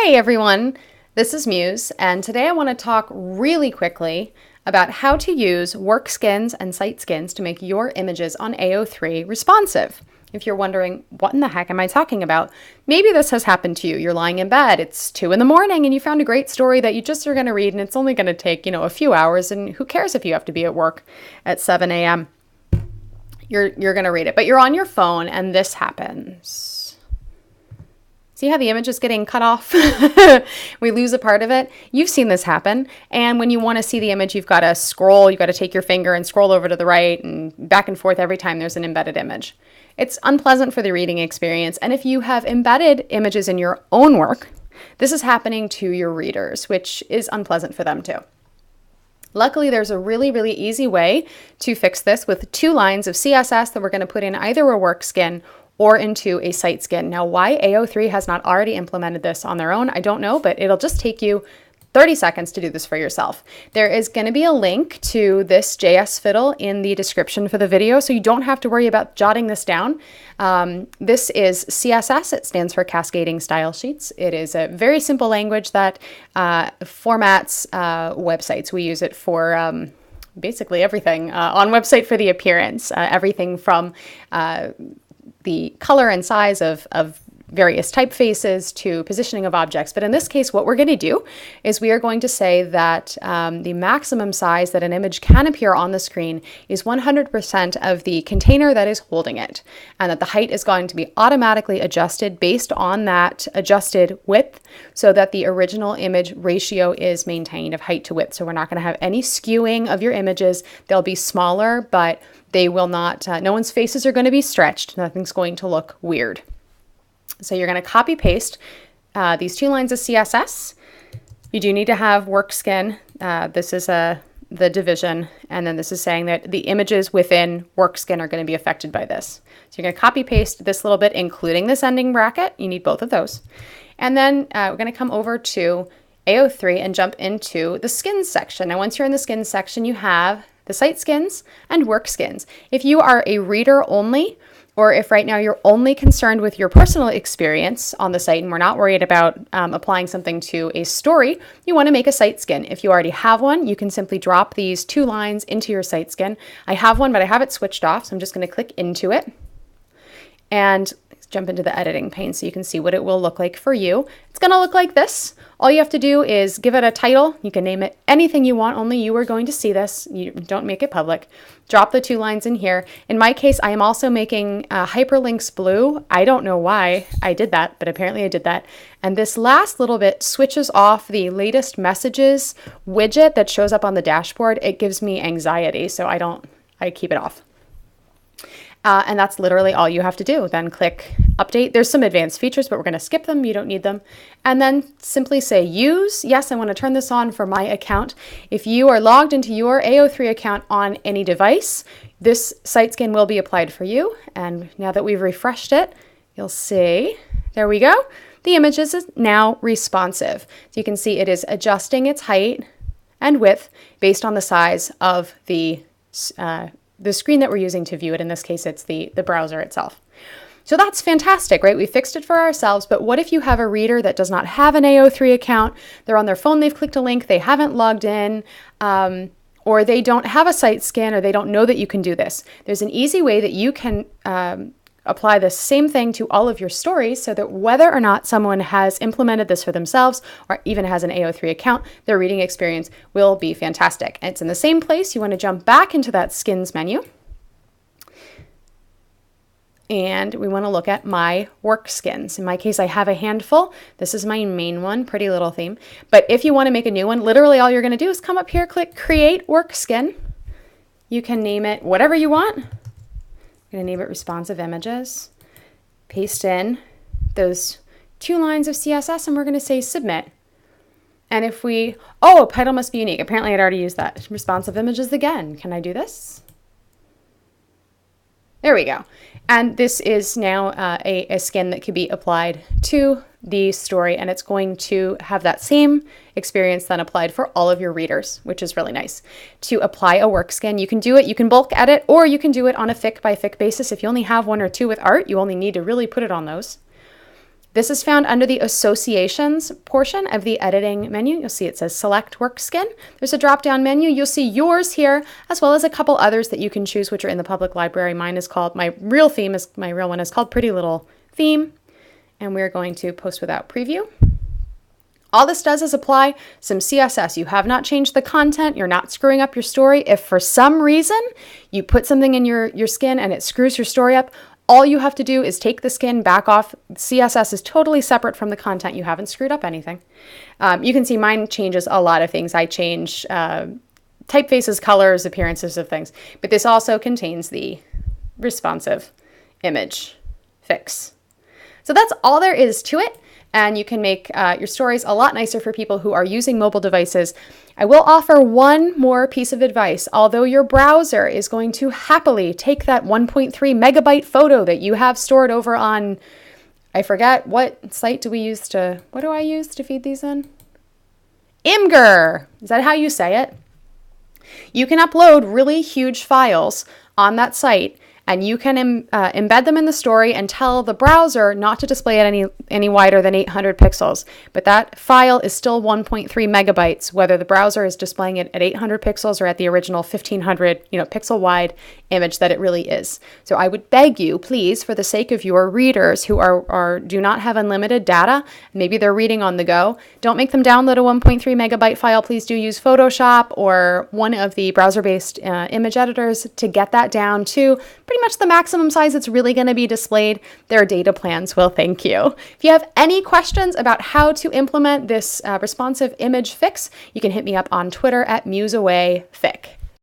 Hey everyone, this is Muse, and today I want to talk really quickly about how to use work skins and site skins to make your images on AO3 responsive. If you're wondering, what in the heck am I talking about? Maybe this has happened to you. You're lying in bed, it's 2 a.m, and you found a great story that you just are going to read, and it's only going to take, a few hours, and who cares if you have to be at work at 7 a.m. You're going to read it, but you're on your phone and this happens. See how the image is getting cut off? We lose a part of it. You've seen this happen. And when you want to see the image, you've got to scroll. You've got to take your finger and scroll over to the right and back and forth every time there's an embedded image. It's unpleasant for the reading experience. And if you have embedded images in your own work, this is happening to your readers, which is unpleasant for them too. Luckily, there's a really, really easy way to fix this with 2 lines of CSS that we're going to put in either a work skin or into a site skin. Now, why AO3 has not already implemented this on their own, I don't know, but it'll just take you 30 seconds to do this for yourself. There is going to be a link to this JS fiddle in the description for the video, so you don't have to worry about jotting this down. This is CSS. It stands for Cascading Style Sheets. It is a very simple language that formats websites. We use it for basically everything on website for the appearance, everything from the color and size of various typefaces to positioning of objects. But in this case, what we're going to do is we are going to say that the maximum size that an image can appear on the screen is 100% of the container that is holding it, and that the height is going to be automatically adjusted based on that adjusted width so that the original image ratio is maintained of height to width. So we're not going to have any skewing of your images. They'll be smaller, but they will not, no one's faces are going to be stretched. Nothing's going to look weird. So you're going to copy paste these 2 lines of CSS. You do need to have work skin. This is the division, and then this is saying that the images within work skin are going to be affected by this. So you're going to copy paste this little bit, including this ending bracket. You need both of those. And then we're going to come over to AO3 and jump into the skins section. Now, once you're in the skins section, you have the site skins and work skins. If you are a reader only, or if right now you're only concerned with your personal experience on the site and we're not worried about applying something to a story, you want to make a site skin. If you already have one, you can simply drop these 2 lines into your site skin. I have one, but I have it switched off, so I'm just going to click into it. And jump into the editing pane so you can see what it will look like for you. It's going to look like this. All you have to do is give it a title. You can name it anything you want, only you are going to see this. You don't make it public. Drop the 2 lines in here. In my case, I am also making hyperlinks blue. I don't know why I did that, but apparently I did that. And this last little bit switches off the latest messages widget that shows up on the dashboard. It gives me anxiety, so I keep it off. And that's literally all you have to do. Then click update. There's some advanced features, but we're going to skip them. You don't need them. And then simply say use. Yes, I want to turn this on for my account. If you are logged into your AO3 account on any device, this site skin will be applied for you. And now that we've refreshed it, you'll see, there we go. The image is now responsive. So you can see it is adjusting its height and width based on the size of the screen that we're using to view it. In this case, it's the browser itself. So that's fantastic, right? We fixed it for ourselves, but what if you have a reader that does not have an AO3 account? They're on their phone, they've clicked a link, they haven't logged in, or they don't have a site skin, or they don't know that you can do this. There's an easy way that you can apply the same thing to all of your stories so that whether or not someone has implemented this for themselves or even has an AO3 account, their reading experience will be fantastic. And it's in the same place. You want to jump back into that skins menu. And we want to look at my work skins. In my case, I have a handful. This is my main one, pretty little theme. But if you want to make a new one, literally all you're going to do is come up here, click create work skin. You can name it whatever you want. I'm going to name it responsive images. Paste in those 2 lines of CSS and we're going to say submit. And if title must be unique. Apparently I'd already used that. Responsive images again. Can I do this? There we go. And this is now a skin that could be applied to the story, and it's going to have that same experience then applied for all of your readers, which is really nice. To apply a work skin, you can do it, you can bulk edit, or you can do it on a fic by fic basis. If you only have 1 or 2 with art, you only need to really put it on those. This is found under the associations portion of the editing menu. You'll see it says select work skin. There's a drop-down menu. You'll see yours here, as well as a couple others that you can choose, which are in the public library. Mine is called, my real one is called Pretty Little Theme. And we're going to post without preview. All this does is apply some CSS. You have not changed the content. You're not screwing up your story. If for some reason you put something in your skin and it screws your story up, all you have to do is take the skin back off. CSS is totally separate from the content. You haven't screwed up anything. You can see mine changes a lot of things. I change typefaces, colors, appearances of things. But this also contains the responsive image fix. So that's all there is to it. And you can make your stories a lot nicer for people who are using mobile devices. I will offer one more piece of advice. Although your browser is going to happily take that 1.3 megabyte photo that you have stored over on, I forget, what site do we use to, what do I use to feed these in? Imgur. Is that how you say it? You can upload really huge files on that site, and you can embed them in the story and tell the browser not to display it any wider than 800 pixels. But that file is still 1.3 megabytes, whether the browser is displaying it at 800 pixels or at the original 1500 pixel wide image that it really is. So I would beg you, please, for the sake of your readers who do not have unlimited data, maybe they're reading on the go, don't make them download a 1.3 megabyte file. Please do use Photoshop or one of the browser-based image editors to get that down to pretty much the maximum size it's really going to be displayed. Their data plans will thank you. If you have any questions about how to implement this responsive image fix, you can hit me up on Twitter at MuseAwayFic.